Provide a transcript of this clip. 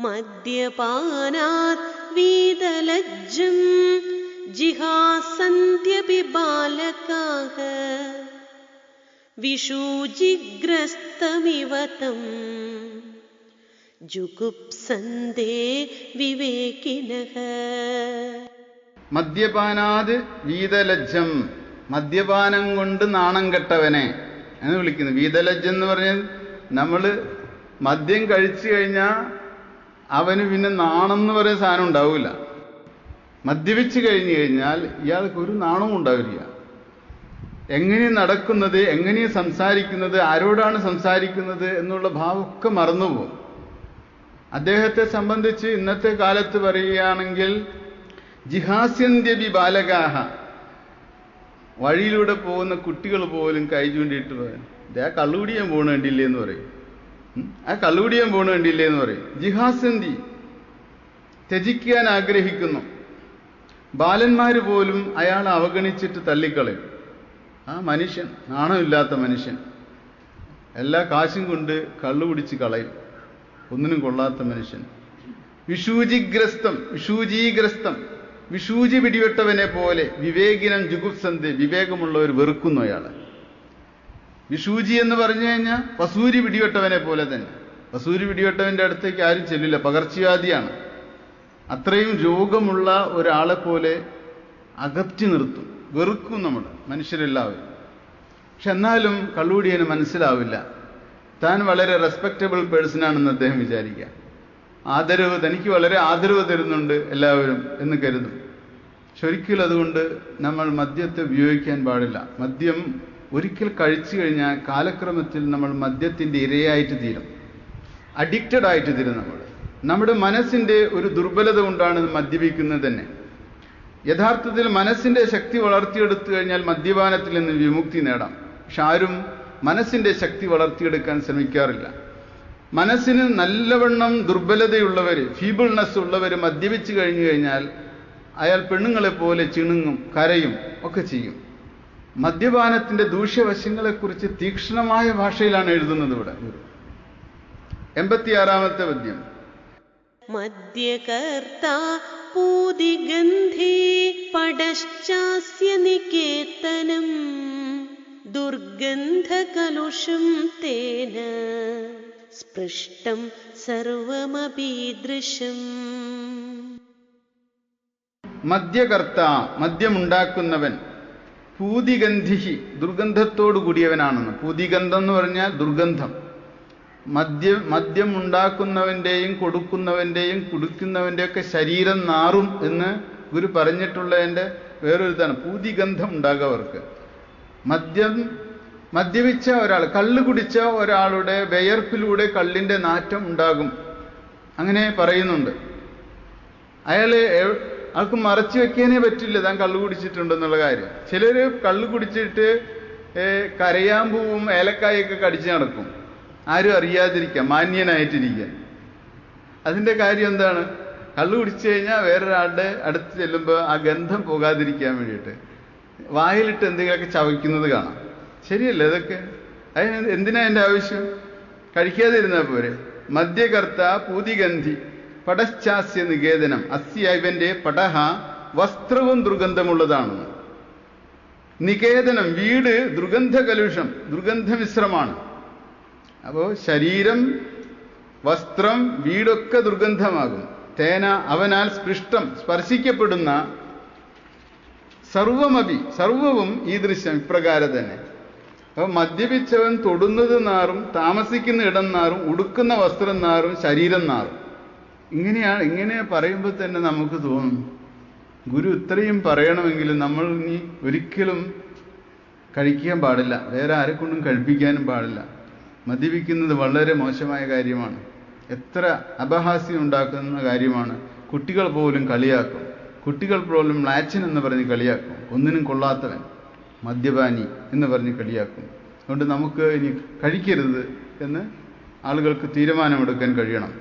മദ്യപാനാത് വീതലജ്ജം ജിഹാസന്ത്യപി ബാലകാഃ വിഷൂജിഗ്രസ്തമിവ തം ജുഗുപ്സന്തേ വിവേകിനഃ. മദ്യപാനാത് വീതലജ്ജം, മദ്യപാനം കൊണ്ട് നാണം കെട്ടവനെ എന്ന് വിളിക്കുന്നു. വീതലജ്ജം എന്ന് പറഞ്ഞാൽ നമ്മൾ മദ്യം കഴിച്ചു കഴിഞ്ഞാൽ അവന് പിന്നെ നാണം എന്ന് പറയുന്ന സാധനം ഉണ്ടാവില്ല. മദ്യപിച്ച് കഴിഞ്ഞു കഴിഞ്ഞാൽ ഇയാൾക്ക് ഒരു നാണവും ഉണ്ടാവില്ല. എങ്ങനെ നടക്കുന്നത്, എങ്ങനെ സംസാരിക്കുന്നത്, ആരോടാണ് സംസാരിക്കുന്നത് എന്നുള്ള ഭാവമൊക്കെ മറന്നുപോകും. അദ്ദേഹത്തെ സംബന്ധിച്ച് ഇന്നത്തെ കാലത്ത് പറയുകയാണെങ്കിൽ ജിഹാസ്യന്ത്യപി ബാലകാഃ, വഴിയിലൂടെ പോകുന്ന കുട്ടികൾ പോലും കൈ ചൂണ്ടിയിട്ട് പറയും, ആ കള്ളുകുടിയാൻ പോകണ കണ്ടില്ലേ എന്ന് പറയും, ആ കള്ളുകുടിയാൻ പോകണ കണ്ടില്ലേ എന്ന് പറയും. ജിഹാസ്യന്തി, ത്യജിക്കാൻ ആഗ്രഹിക്കുന്നു. ബാലന്മാര് പോലും അയാളെ അവഗണിച്ചിട്ട് തള്ളിക്കളയും. ആ മനുഷ്യൻ നാണമില്ലാത്ത മനുഷ്യൻ, എല്ലാ കാശും കൊണ്ട് കള്ളു കുടിച്ച് കളയും, ഒന്നിനും കൊള്ളാത്ത മനുഷ്യൻ. വിഷൂജിഗ്രസ്തം, വിഷൂജി പിടിവിട്ടവനെ പോലെ വിവേകിനം ജുഗുപ്സന്തി, വിവേകമുള്ളവർ വെറുക്കുന്നു അയാളെ. വിഷൂജി എന്ന് പറഞ്ഞു കഴിഞ്ഞാൽ വസൂരി പിടിവിട്ടവനെ പോലെ തന്നെ. വസൂരി പിടിവിട്ടവന്റെ അടുത്തേക്ക് ആരും ചെല്ലില്ല, പകർച്ചവ്യാധിയാണ്. അത്രയും രോഗമുള്ള ഒരാളെ പോലെ അകറ്റി നിർത്തും, വെറുക്കും നമ്മൾ മനുഷ്യരെല്ലാവരും. പക്ഷെ എന്നാലും കള്ളുകുടിയന് മനസ്സിലാവില്ല താൻ വളരെ റെസ്പെക്റ്റബിൾ പേഴ്സണാണെന്ന് അദ്ദേഹം വിചാരിക്കുക. ആദരവ്, തനിക്ക് വളരെ ആദരവ് തരുന്നുണ്ട് എല്ലാവരും എന്ന് കരുതും. പക്ഷെ ഒരിക്കലും അതുകൊണ്ട് നമ്മൾ മദ്യത്തെ ഉപയോഗിക്കാൻ പാടില്ല. മദ്യം ഒരിക്കൽ കഴിച്ചു കഴിഞ്ഞാൽ കാലക്രമത്തിൽ നമ്മൾ മദ്യത്തിൻ്റെ ഇരയായിട്ട് തീരും, അഡിക്റ്റഡ് ആയിട്ട് തീരും. നമ്മുടെ മനസ്സിൻ്റെ ഒരു ദുർബലത കൊണ്ടാണ് മദ്യപിക്കുന്നത് തന്നെ. യഥാർത്ഥത്തിൽ മനസ്സിൻ്റെ ശക്തി വളർത്തിയെടുത്തു കഴിഞ്ഞാൽ മദ്യപാനത്തിൽ നിന്ന് വിമുക്തി നേടാം. പക്ഷെ ആരും മനസ്സിൻ്റെ ശക്തി വളർത്തിയെടുക്കാൻ ശ്രമിക്കാറില്ല. മനസ്സിന് നല്ലവണ്ണം ദുർബലതയുള്ളവർ, ഫീബിൾനെസ് ഉള്ളവർ മദ്യപിച്ചു കഴിഞ്ഞു കഴിഞ്ഞാൽ അയാൾ പെണ്ണുങ്ങളെപ്പോലെ ചിണുങ്ങും, കരയും ഒക്കെ ചെയ്യും. മദ്യപാനത്തിൻ്റെ ദൂഷ്യവശങ്ങളെക്കുറിച്ച് തീക്ഷ്ണമായ ഭാഷയിലാണ് എഴുതുന്നത് ഇവിടെ. 86-ാമത്തെ പദ്യം. മദ്യകർത്താ പൂതിഗന്ധി പടശ്ചാസ്യ നികേതനം ദുർഗന്ധകലുഷം തേന സ്പൃഷ്ടം സർവമപീദൃശം. മദ്യകർത്ത, മദ്യമുണ്ടാക്കുന്നവൻ, പൂതിഗന്ധിഹി, ദുർഗന്ധത്തോടു കൂടിയവനാണെന്ന്. പൂതിഗന്ധം എന്ന് പറഞ്ഞാൽ ദുർഗന്ധം. മദ്യം ഉണ്ടാക്കുന്നവൻ്റെയും കൊടുക്കുന്നവൻ്റെയും കുടിക്കുന്നവൻ്റെയൊക്കെ ശരീരം നാറും എന്ന് ഗുരു പറഞ്ഞിട്ടുള്ളതിൻ്റെ വേറൊരു ഇതാണ്. പൂതിഗന്ധം ഉണ്ടാകുക അവർക്ക്. മദ്യപിച്ച ഒരാൾ, കള്ള് കുടിച്ച ഒരാളുടെ വിയർപ്പിലൂടെ കള്ളിൻ്റെ നാറ്റം ഉണ്ടാകും, അങ്ങനെ പറയുന്നുണ്ട്. ആൾക്ക് മറച്ചു വെക്കാനേ പറ്റില്ല താൻ കള്ളു കുടിച്ചിട്ടുണ്ടെന്നുള്ള കാര്യം. ചിലർ കള്ളു കുടിച്ചിട്ട് കരയാമ്പൂവും ഏലക്കായൊക്കെ കടിച്ച് നടക്കും, ആരും അറിയാതിരിക്കാം, മാന്യനായിട്ടിരിക്കാൻ. അതിൻ്റെ കാര്യം എന്താണ്? കള്ളു കുടിച്ചു കഴിഞ്ഞാൽ വേറൊരാളുടെ അടുത്ത് ചെല്ലുമ്പോൾ ആ ഗന്ധം പോകാതിരിക്കാൻ വേണ്ടിയിട്ട് വായിലിട്ട് എന്തെങ്കിലുമൊക്കെ ചവയ്ക്കുന്നത് കാണാം. ശരിയല്ലേ ഇതൊക്കെ? അതിന് എന്തിനാ എൻ്റെ ആവശ്യം? കഴിക്കാതിരുന്നാൽ പോരെ. മദ്യകർത്ത പൂതിഗന്ധി പടശ്ചാസ്യ നികേതനം, അസ്യ ഇവന്റെ പടഹ, വസ്ത്രവും ദുർഗന്ധമുള്ളതാണ്. നികേതനം, വീട് ദുർഗന്ധകലുഷം, ദുർഗന്ധമിശ്രമാണ്. അപ്പോൾ ശരീരം, വസ്ത്രം, വീടൊക്കെ ദുർഗന്ധമാകും. തേന, അവനാൽ സ്പൃഷ്ടം, സ്പർശിക്കപ്പെടുന്ന, സർവമപി, സർവവും ഈ ദൃശ്യം ഇപ്രകാരം തന്നെ. അപ്പോൾ മദ്യപിച്ചവൻ തൊടുന്നത് നാറും, താമസിക്കുന്ന ഇടം നാറും, ഉടുക്കുന്ന വസ്ത്രം നാറും, ശരീരം നാറും. ഇങ്ങനെ പറയുമ്പോൾ തന്നെ നമുക്ക് തോന്നും ഗുരു ഇത്രയും പറയണമെങ്കിലും നമ്മൾ ഇനി ഒരിക്കലും കഴിക്കാൻ പാടില്ല, വേറെ ആരെക്കൊണ്ടും കഴിപ്പിക്കാനും പാടില്ല. മദ്യപിക്കുന്നത് വളരെ മോശമായ കാര്യമാണ്, എത്ര അപഹാസ്യം ഉണ്ടാക്കുന്ന കാര്യമാണ്. കുട്ടികൾ പോലും കളിയാക്കും, കുട്ടികൾ പോലും മ്ലാച്ചൻ എന്ന് പറഞ്ഞ് കളിയാക്കും, ഒന്നിനും കൊള്ളാത്തവൻ, മദ്യപാനി എന്ന് പറഞ്ഞ് കളിയാക്കും. അതുകൊണ്ട് നമുക്ക് ഇനി കഴിക്കരുത് എന്ന് ആളുകൾക്ക് തീരുമാനമെടുക്കാൻ കഴിയണം.